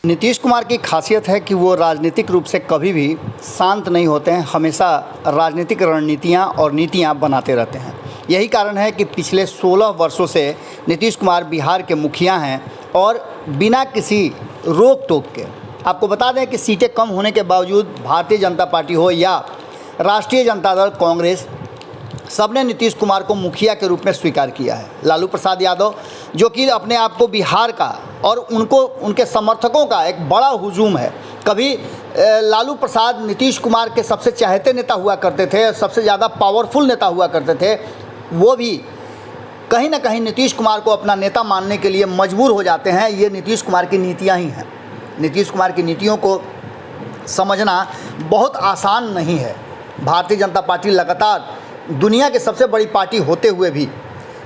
नीतीश कुमार की खासियत है कि वो राजनीतिक रूप से कभी भी शांत नहीं होते हैं, हमेशा राजनीतिक रणनीतियाँ और नीतियाँ बनाते रहते हैं। यही कारण है कि पिछले 16 वर्षों से नीतीश कुमार बिहार के मुखिया हैं और बिना किसी रोक टोक के, आपको बता दें कि सीटें कम होने के बावजूद भारतीय जनता पार्टी हो या राष्ट्रीय जनता दल कांग्रेस, सबने नीतीश कुमार को मुखिया के रूप में स्वीकार किया है। लालू प्रसाद यादव जो कि अपने आप को बिहार का और उनके समर्थकों का एक बड़ा हुजूम है। कभी लालू प्रसाद नीतीश कुमार के सबसे चाहते नेता हुआ करते थे, सबसे ज़्यादा पावरफुल नेता हुआ करते थे। वो भी कहीं ना कहीं नीतीश कुमार को अपना नेता मानने के लिए मजबूर हो जाते हैं। ये नीतीश कुमार की नीतियाँ ही हैं। नीतीश कुमार की नीतियों को समझना बहुत आसान नहीं है। भारतीय जनता पार्टी लगातार दुनिया की सबसे बड़ी पार्टी होते हुए भी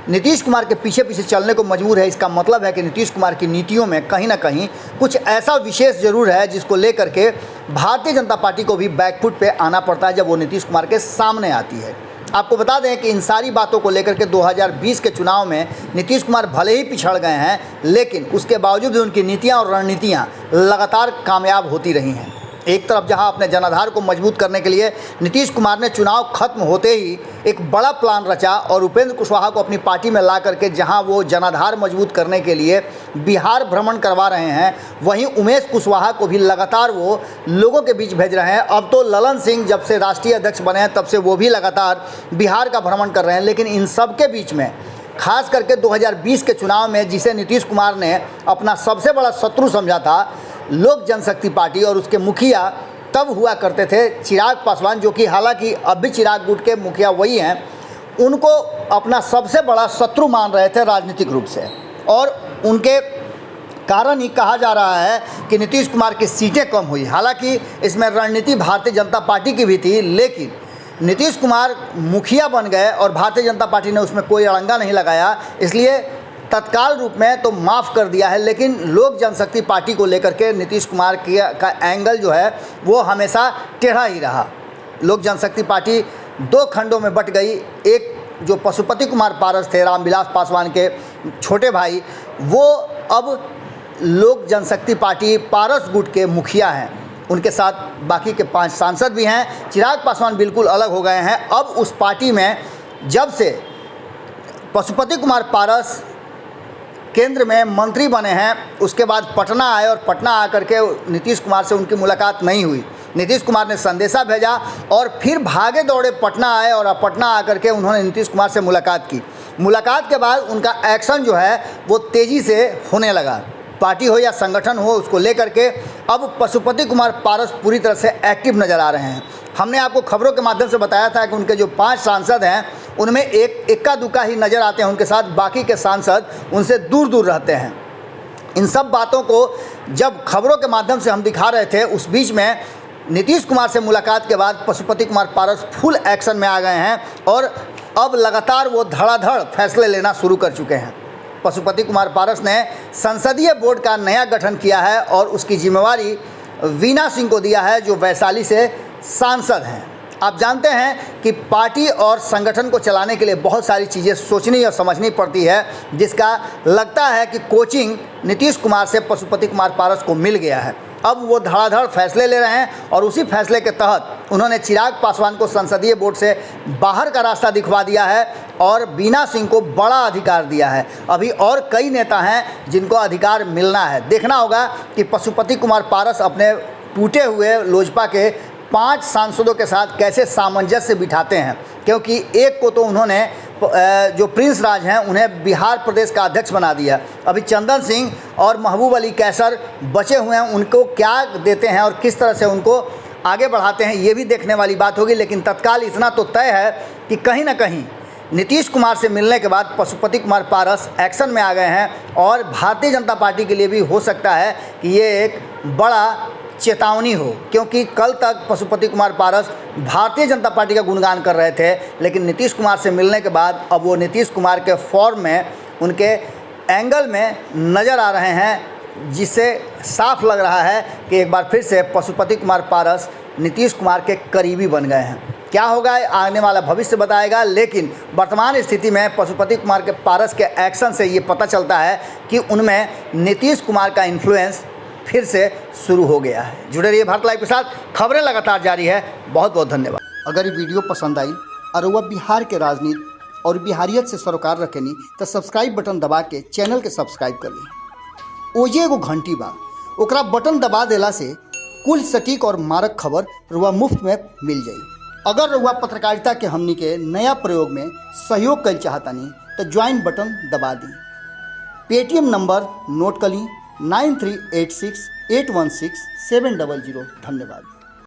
नीतीश कुमार के पीछे पीछे चलने को मजबूर है। इसका मतलब है कि नीतीश कुमार की नीतियों में कहीं ना कहीं कुछ ऐसा विशेष ज़रूर है जिसको लेकर के भारतीय जनता पार्टी को भी बैकफुट पे आना पड़ता है जब वो नीतीश कुमार के सामने आती है। आपको बता दें कि इन सारी बातों को लेकर के 2020 के चुनाव में नीतीश कुमार भले ही पिछड़ गए हैं, लेकिन उसके बावजूद भी उनकी नीतियाँ और रणनीतियाँ लगातार कामयाब होती रही हैं। एक तरफ जहां अपने जनाधार को मजबूत करने के लिए नीतीश कुमार ने चुनाव खत्म होते ही एक बड़ा प्लान रचा और उपेंद्र कुशवाहा को अपनी पार्टी में ला करके जहां वो जनाधार मजबूत करने के लिए बिहार भ्रमण करवा रहे हैं, वहीं उमेश कुशवाहा को भी लगातार वो लोगों के बीच भेज रहे हैं। अब तो ललन सिंह जब से राष्ट्रीय अध्यक्ष बने हैं तब से वो भी लगातार बिहार का भ्रमण कर रहे हैं। लेकिन इन सब के बीच में खास करके 2020 के चुनाव में जिसे नीतीश कुमार ने अपना सबसे बड़ा शत्रु समझा था, लोक जनशक्ति पार्टी, और उसके मुखिया तब हुआ करते थे चिराग पासवान, जो कि हालांकि अब भी चिराग गुट के मुखिया वही हैं, उनको अपना सबसे बड़ा शत्रु मान रहे थे राजनीतिक रूप से। और उनके कारण ही कहा जा रहा है कि नीतीश कुमार की सीटें कम हुई। हालांकि इसमें रणनीति भारतीय जनता पार्टी की भी थी, लेकिन नीतीश कुमार मुखिया बन गए और भारतीय जनता पार्टी ने उसमें कोई अड़ंगा नहीं लगाया, इसलिए तत्काल रूप में तो माफ़ कर दिया है। लेकिन लोक जनशक्ति पार्टी को लेकर के नीतीश कुमार का एंगल जो है वो हमेशा टेढ़ा ही रहा। लोक जनशक्ति पार्टी दो खंडों में बट गई। एक जो पशुपति कुमार पारस थे, रामविलास पासवान के छोटे भाई, वो अब लोक जनशक्ति पार्टी पारस गुट के मुखिया हैं। उनके साथ बाकी के 5 सांसद भी हैं। चिराग पासवान बिल्कुल अलग हो गए हैं। अब उस पार्टी में जब से पशुपति कुमार पारस केंद्र में मंत्री बने हैं, उसके बाद पटना आए और पटना आकर के नीतीश कुमार से उनकी मुलाकात नहीं हुई। नीतीश कुमार ने संदेशा भेजा और फिर भागे दौड़े पटना आए और पटना आकर के उन्होंने नीतीश कुमार से मुलाकात की। मुलाकात के बाद उनका एक्शन जो है वो तेज़ी से होने लगा। पार्टी हो या संगठन हो, उसको लेकर के अब पशुपति कुमार पारस पूरी तरह से एक्टिव नज़र आ रहे हैं। हमने आपको खबरों के माध्यम से बताया था कि उनके जो 5 सांसद हैं उनमें एक इक्का दुक्का ही नज़र आते हैं उनके साथ, बाकी के सांसद उनसे दूर दूर रहते हैं। इन सब बातों को जब खबरों के माध्यम से हम दिखा रहे थे, उस बीच में नीतीश कुमार से मुलाकात के बाद पशुपति कुमार पारस फुल एक्शन में आ गए हैं और अब लगातार वो धड़ाधड़ फैसले लेना शुरू कर चुके हैं। पशुपति कुमार पारस ने संसदीय बोर्ड का नया गठन किया है और उसकी जिम्मेवारी वीना सिंह को दिया है, जो वैशाली से सांसद हैं। आप जानते हैं कि पार्टी और संगठन को चलाने के लिए बहुत सारी चीज़ें सोचनी और समझनी पड़ती है, जिसका लगता है कि कोचिंग नीतीश कुमार से पशुपति कुमार पारस को मिल गया है। अब वो धड़ाधड़ फैसले ले रहे हैं और उसी फैसले के तहत उन्होंने चिराग पासवान को संसदीय बोर्ड से बाहर का रास्ता दिखवा दिया है और वीना सिंह को बड़ा अधिकार दिया है। अभी और कई नेता हैं जिनको अधिकार मिलना है। देखना होगा कि पशुपति कुमार पारस अपने टूटे हुए लोजपा के 5 सांसदों के साथ कैसे सामंजस्य बिठाते हैं, क्योंकि एक को तो उन्होंने जो प्रिंस राज हैं उन्हें बिहार प्रदेश का अध्यक्ष बना दिया। अभी चंदन सिंह और महबूब अली कैसर बचे हुए हैं, उनको क्या देते हैं और किस तरह से उनको आगे बढ़ाते हैं, ये भी देखने वाली बात होगी। लेकिन तत्काल इतना तो तय है कि कहीं ना कहीं नीतीश कुमार से मिलने के बाद पशुपति कुमार पारस एक्शन में आ गए हैं और भारतीय जनता पार्टी के लिए भी हो सकता है कि ये एक बड़ा चेतावनी हो, क्योंकि कल तक पशुपति कुमार पारस भारतीय जनता पार्टी का गुणगान कर रहे थे, लेकिन नीतीश कुमार से मिलने के बाद अब वो नीतीश कुमार के फॉर्म में, उनके एंगल में नज़र आ रहे हैं, जिससे साफ लग रहा है कि एक बार फिर से पशुपति कुमार पारस नीतीश कुमार के करीबी बन गए हैं। क्या होगा आने वाला भविष्य बताएगा, लेकिन वर्तमान स्थिति में पशुपति कुमार के पारस के एक्शन से ये पता चलता है कि उनमें नीतीश कुमार का इन्फ्लुएंस फिर से शुरू हो गया है। जुड़े रहिए भारत लाइव के साथ, खबरें लगातार जारी है। बहुत बहुत धन्यवाद। अगर ये वीडियो पसंद आई और वह बिहार के राजनीति और बिहारियत से सरोकार रखेनी तो सब्सक्राइब बटन दबा के चैनल के सब्सक्राइब कर ली। ओजे एगो घंटी बा, ओकरा बटन दबा देला से कुल सटीक और मारक खबर रुआ मुफ्त में मिल जाई। अगर रुआ पत्रकारिता के हमनी के नया प्रयोग में सहयोग कर चाहतानी तो ज्वाइन बटन दबा दी। पेटीएम नंबर नोट कर ली 9386816700। धन्यवाद।